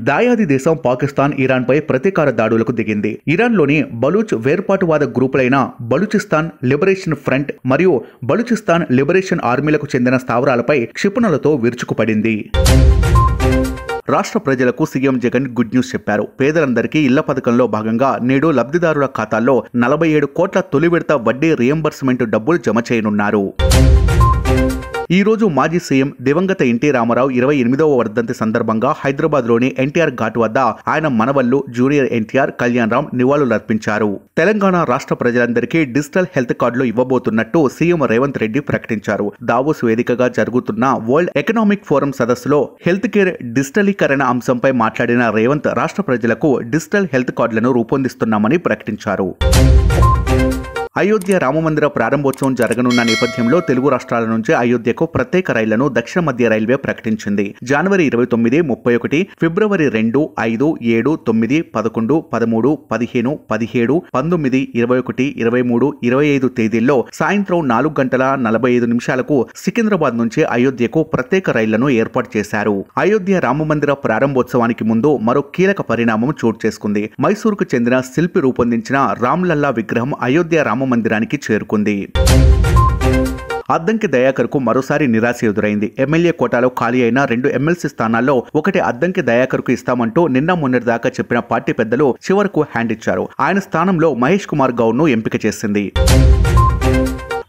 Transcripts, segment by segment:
దాయాది దేశం పాకిస్తాన్ ఇరాన్పై ప్రతీకార దాడులకు దిగింది. ఇరాన్లోని బలూచ్ వేర్పాటువాద గ్రూపులైన బలూచిస్తాన్ లిబరేషన్ ఫ్రంట్ మరియు బలూచిస్తాన్ లిబరేషన్ ఆర్మీలకు చెందిన స్థావరాలపై క్షిపణులతో విరుచుకుపడింది. రాష్ట్ర ప్రజలకు సీఎం జగన్ గుడ్ న్యూస్ చెప్పారు. పేదలందరికీ ఇళ్ల పథకంలో భాగంగా నేడు లబ్ధిదారుల ఖాతాల్లో 47 కోట్ల తొలి విడత వడ్డీ రియంబర్స్మెంట్ డబ్బులు జమ చేయనున్నారు. ఈ రోజు మాజీ సీఎం దివంగత ఎన్టీ రామారావు 28వ వర్ధంతి సందర్భంగా హైదరాబాద్లోని ఎన్టీఆర్ ఘాట్ వద్ద ఆయన మనవళ్లు జూనియర్ ఎన్టీఆర్, కళ్యాణ్ రామ్ నివాళులర్పించారు. తెలంగాణ రాష్ట్ర ప్రజలందరికీ డిజిటల్ హెల్త్ కార్డులు ఇవ్వబోతున్నట్టు సీఎం రేవంత్ రెడ్డి ప్రకటించారు. దావోస్ వేదికగా జరుగుతున్న వరల్డ్ ఎకనామిక్ ఫోరం సదస్సులో హెల్త్ కేర్ డిజిటలీకరణ అంశంపై మాట్లాడిన రేవంత్ రాష్ట్ర ప్రజలకు డిజిటల్ హెల్త్ కార్డులను రూపొందిస్తున్నామని ప్రకటించారు. అయోధ్య రామమందిర ప్రారంభోత్సవం జరగనున్న నేపథ్యంలో తెలుగు రాష్ట్రాల నుంచి అయోధ్యకు ప్రత్యేక రైళ్లను దక్షిణ మధ్య రైల్వే ప్రకటించింది. జనవరి 29, 31, ఫిబ్రవరి 2, 5, 7, 9, 11, 13, 15, 17, 19, 21, 23, 25 తేదీల్లో సాయంత్రం 4 గంటల 45 నిమిషాలకు సికింద్రాబాద్ నుంచి అయోధ్యకు ప్రత్యేక రైళ్లను ఏర్పాటు చేశారు. అయోధ్య రామమందిర ప్రారంభోత్సవానికి ముందు మరో కీలక పరిణామం చోటు చేసుకుంది. మైసూరుకు చెందిన శిల్పి రూపొందించిన రామ్లల్లా విగ్రహం అయోధ్య రామమందిరానికి చేరుకుంది. అద్దంకి దయాకర్కు మరోసారి నిరాశ ఎదురైంది. ఎమ్మెల్యే కోటాలో ఖాళీ అయిన 2 ఎమ్మెల్సీ స్థానాల్లో ఒకటి అద్దంకి దయాకర్కు ఇస్తామంటూ నిన్న మొన్నటిదాకా చెప్పిన పార్టీ పెద్దలు చివరకు హ్యాండ్ ఇచ్చారు. ఆయన స్థానంలో మహేష్ కుమార్ గౌడ్ను ఎంపిక చేసింది.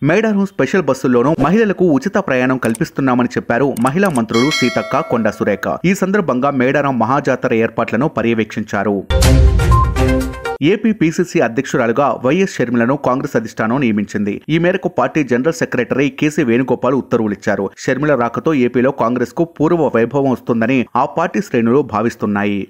మేడారం స్పెషల్ బస్సుల్లోనూ మహిళలకు ఉచిత ప్రయాణం కల్పిస్తున్నామని చెప్పారు మహిళా మంత్రులు సీతక్క, కొండా సురేఖ. ఈ సందర్భంగా మేడారం మహాజాతర ఏర్పాట్లను పర్యవేక్షించారు. ఏపీ పీసీసీ అధ్యక్షురాలుగా వైఎస్ షర్మిలను కాంగ్రెస్ అధిష్టానం నియమించింది. ఈ మేరకు party general secretary KC Venugopal ఉత్తర్వులిచ్చారు. షర్మిల రాకతో ఏపీలో కాంగ్రెస్ కు పూర్వ వైభవం వస్తుందని ఆ పార్టీ శ్రేణులు భావిస్తున్నాయి.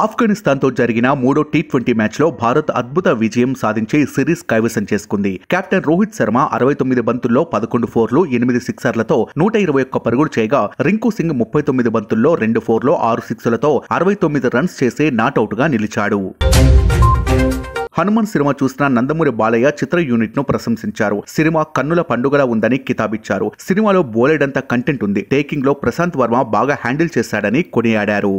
ఆఫ్ఘనిస్తాన్తో జరిగిన 3వ టీ20 మ్యాచ్లో భారత్ అద్భుత విజయం సాధించి సిరీస్ కైవసం చేసుకుంది. కెప్టెన్ రోహిత్ శర్మ 69 బంతుల్లో 11 ఫోర్లు, 8 సిక్సర్లతో 121 పరుగులు చేయగా, రింకు సింగ్ 39 బంతుల్లో 2 ఫోర్లు, 6 సిక్సులతో 69 రన్స్ చేసి నాటౌట్గా నిలిచాడు. హనుమాన్ సినిమా చూసిన నందమూరి బాలయ్య చిత్ర యూనిట్ ను ప్రశంసించారు. సినిమా కన్నుల పండుగలా ఉందని కితాబిచ్చారు. సినిమాలో బోలెడంత కంటెంట్ ఉంది. టేకింగ్ లో ప్రశాంత్ వర్మ బాగా హ్యాండిల్ చేశాడని కొనియాడారు.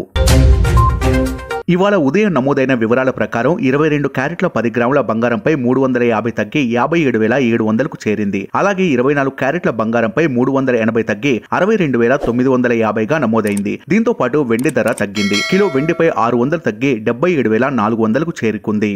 ఇవాళ ఉదయం నమోదైన వివరాల ప్రకారం 22 క్యారెట్ల 10 గ్రాముల బంగారంపై 350 తగ్గి 57,700కు చేరింది. అలాగే 24 క్యారెట్ల బంగారంపై 380 తగ్గి 62,950గా నమోదైంది. దీంతో పాటు వెండి ధర తగ్గింది. కిలో వెండిపై 600 తగ్గి 77,400కు చేరుకుంది.